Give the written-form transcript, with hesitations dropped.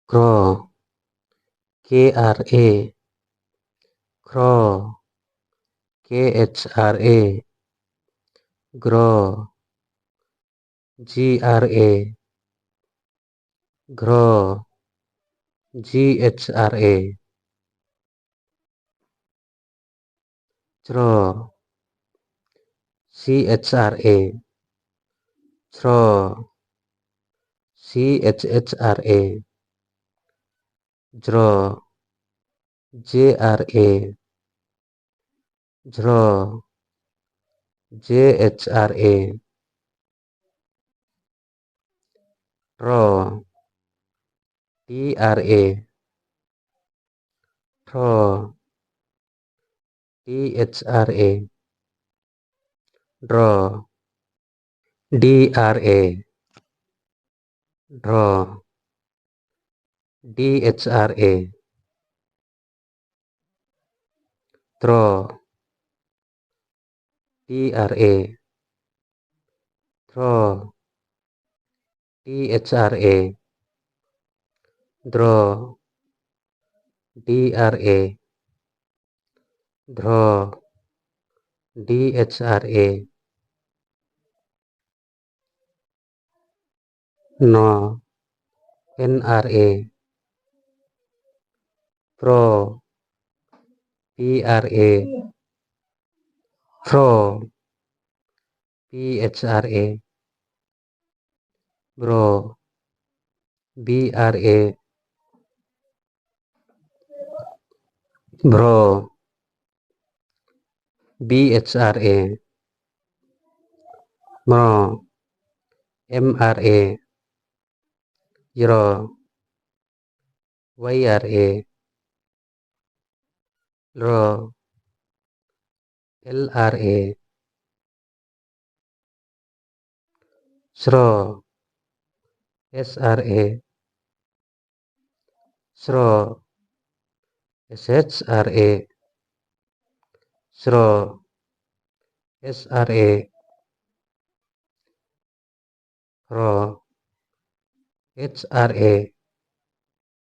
Crow, KRA, crow, KHRA, grow, GRA, grow, GHRA, throw, CHRA, throw, CHHRA, draw, JRA, draw, JHRA, draw, TRA, draw, THRA, draw, DRA, draw, DHRA, throw, TRA, throw, THRA, draw, DRA, draw, DHRA, no, NRA, pro, PRA, pro, PHRA, bro, BRA, bro, BHRA, bro, MRA, zero, YRA, draw, LRA, throw, SRA, throw, SHRA, throw, SRA, throw, HRA,